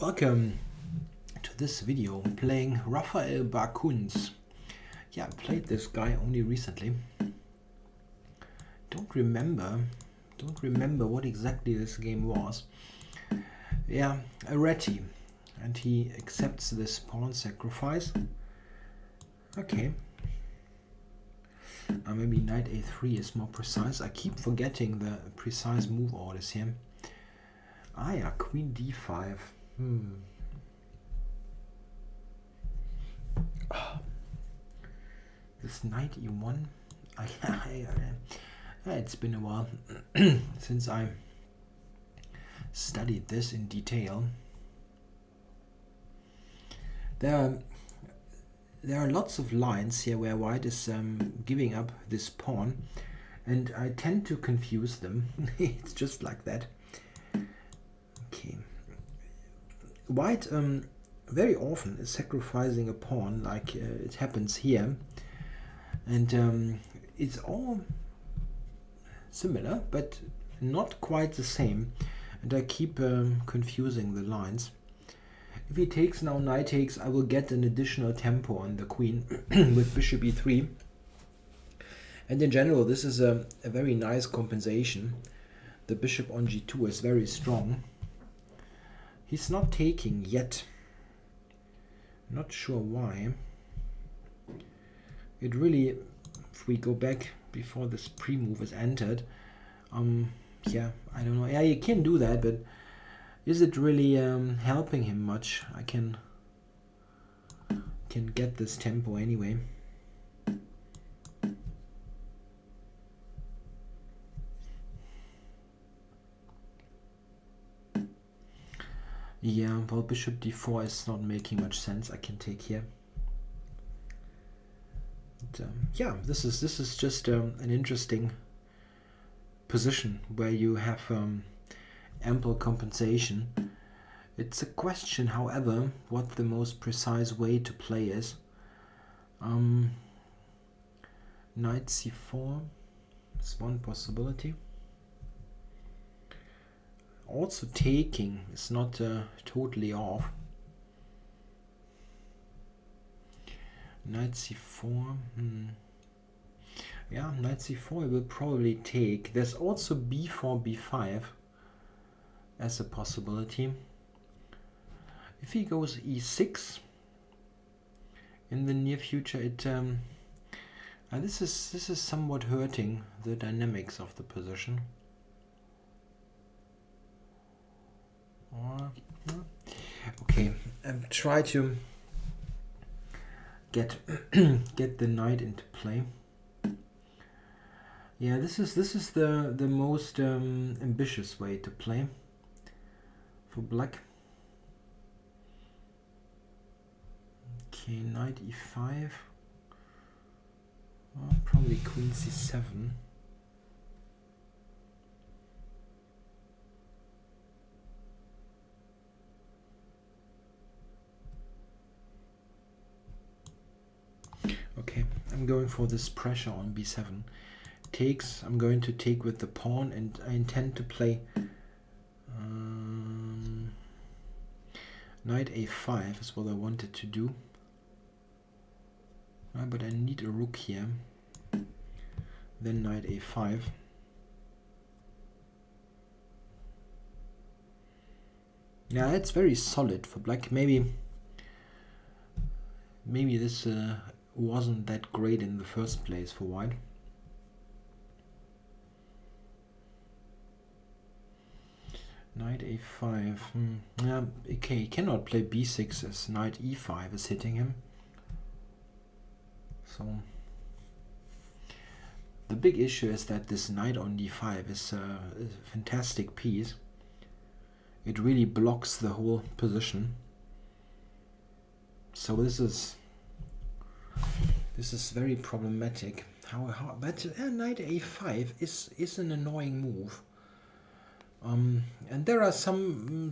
Welcome to this video playing Rafael Bakunts. Yeah, I played this guy only recently. Don't remember what exactly this game was. Yeah, a Reti, and he accepts this pawn sacrifice. Okay. Maybe knight a3 is more precise. I keep forgetting the precise move orders here. Ah yeah, queen d5. This knight e1. It's been a while since I studied this in detail. There are lots of lines here where white is giving up this pawn, and I tend to confuse them. It's just like that. Okay. White very often is sacrificing a pawn, like it happens here, and it's all similar but not quite the same, and I keep confusing the lines. If he takes now, knight takes, I will get an additional tempo on the queen with bishop e3, and in general this is a very nice compensation. The bishop on g2 is very strong. He's not taking yet. Not sure why. It really, if we go back before this pre-move is entered, yeah, I don't know. Yeah, you can do that, but is it really helping him much? I can get this tempo anyway. Yeah, well, bishop d4 is not making much sense. I can take here. But, yeah, this is just an interesting position where you have ample compensation. It's a question, however, what the most precise way to play is. Knight c4 is one possibility. Also taking is not totally off. Knight c4. Yeah, knight c4 will probably take. There's also b4, b5 as a possibility. If he goes e6 in the near future, it this is somewhat hurting the dynamics of the position. Okay, try to get get the knight into play. Yeah, this is the most ambitious way to play for black. Okay, knight e5. Probably queen c7. Okay, I'm going for this pressure on b7. Takes, I'm going to take with the pawn, and I intend to play knight a5 is what I wanted to do. But I need a rook here. Then knight a5. Yeah, it's very solid for black. Maybe this wasn't that great in the first place for white. Knight a5. Yeah, okay, he cannot play b6 as knight e5 is hitting him. So the big issue is that this knight on d5 is a fantastic piece. It really blocks the whole position. So this is very problematic. But knight a5 is an annoying move. And there are some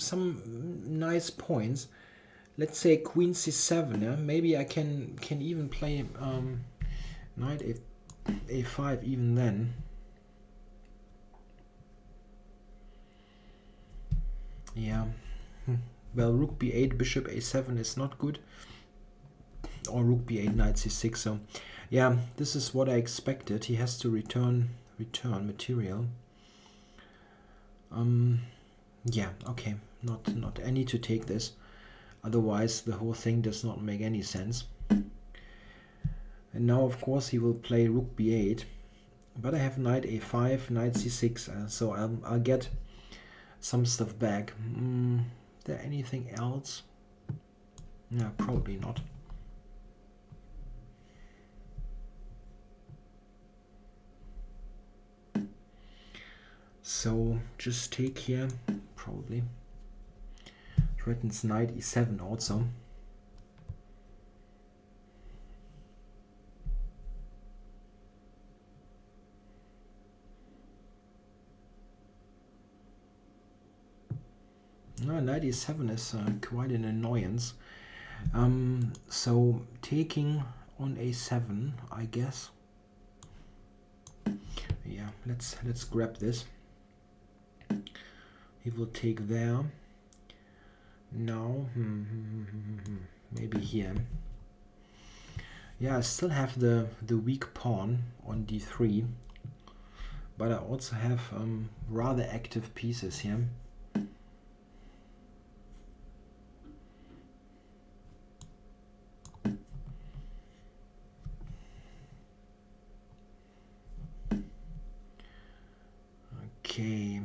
nice points. Let's say queen c7. Yeah? Maybe I can even play knight a5 even then. Yeah, Well, rook b8, bishop a7 is not good. Or rook b8, knight c6. So yeah, this is what I expected. He has to return material. Yeah, okay. Not I need to take this. Otherwise the whole thing does not make any sense. And now of course he will play rook b8. But I have knight a5, knight c6, so I'll get some stuff back. Is there anything else? No, probably not. So just take here, probably. Threatens knight e7 also. No, knight e7 is quite an annoyance. So taking on a7, I guess. Yeah, let's grab this. He will take there. Now, maybe here. Yeah, I still have the weak pawn on d3, but I also have rather active pieces here. Okay.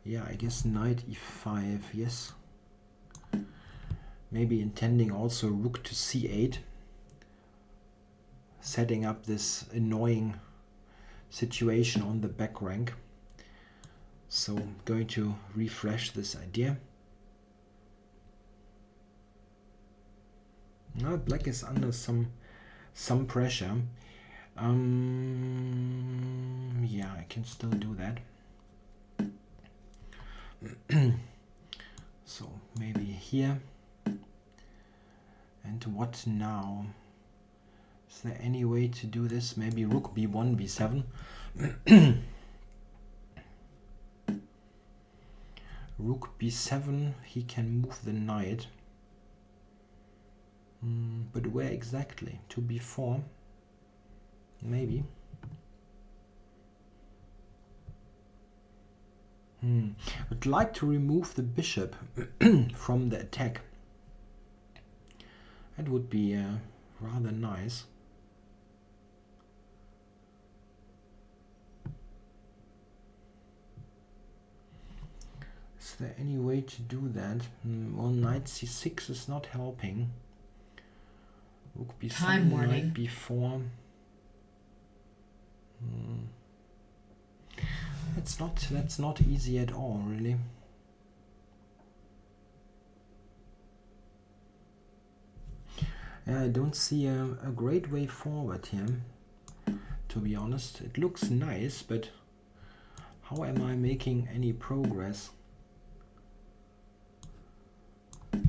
Yeah, I guess knight e5, yes. Maybe intending also rook to c8. Setting up this annoying situation on the back rank. So I'm going to refresh this idea. Now black is under some pressure. Yeah, I can still do that. So maybe here. And what now? Is there any way to do this? Maybe rook b1, b7. Rook b7, he can move the knight. But where exactly? To b4? Maybe. I'd like to remove the bishop from the attack. That would be rather nice. Is there any way to do that? Well, knight c6 is not helping. Rook b7, knight b4. That's not easy at all, really. Yeah, I don't see a great way forward here, to be honest. It looks nice, but how am I making any progress?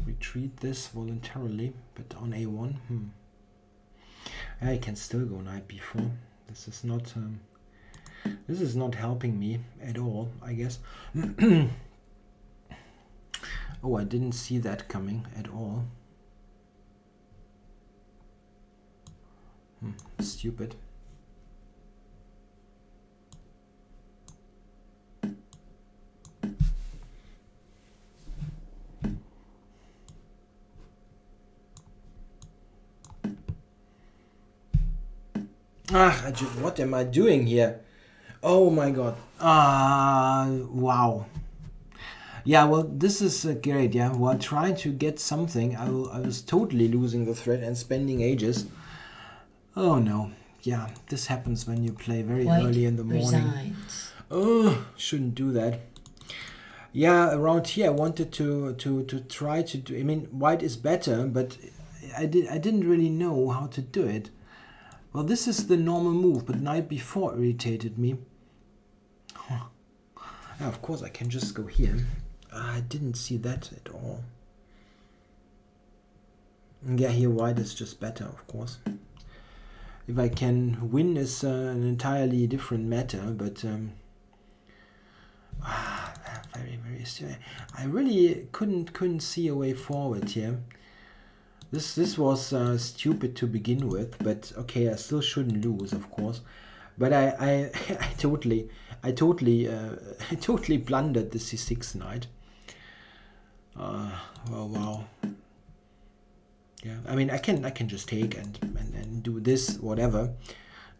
Retreat this voluntarily, but on a1. I can still go knight b4. This is not helping me at all, I guess. Oh, I didn't see that coming at all. Stupid. What am I doing here? Oh my god. Wow. Yeah, well, this is great. Yeah, while trying to get something, I was totally losing the thread and spending ages. Oh no. Yeah, this happens when you play very early in the morning. Resigns. Oh, shouldn't do that. Yeah, around here I wanted to try to do. I mean, white is better, but I didn't really know how to do it. Well, this is the normal move, but knight b4 irritated me. Yeah, of course I can just go here. I didn't see that at all. Yeah, here white is just better, of course. If I can win is an entirely different matter, but I very I really couldn't see a way forward here. This was stupid to begin with, but okay, I still shouldn't lose, of course. But I totally I totally blundered the c6 knight. Wow. Yeah, I mean, I can just take and do this, whatever,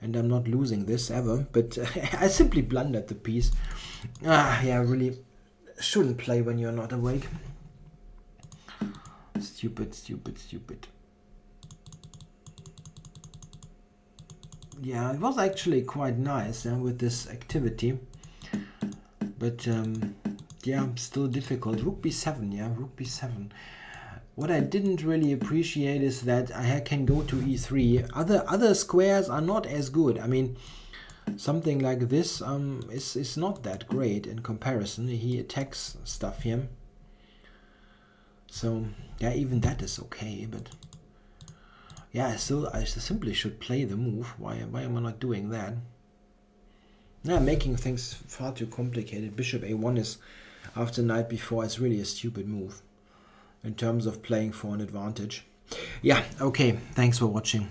and I'm not losing this ever, but I simply blundered the piece. Yeah, really shouldn't play when you're not awake. Stupid. Yeah, it was actually quite nice with this activity, but yeah, still difficult. Rook b7, yeah, rook b7. What I didn't really appreciate is that I can go to e3. Other squares are not as good. I mean, something like this is not that great in comparison. He attacks stuff here. So yeah, even that is okay. But yeah, I simply should play the move. Why am I not doing that? Yeah, making things far too complicated. Bishop a1 is after knight b4 is really a stupid move in terms of playing for an advantage. Yeah, okay, thanks for watching.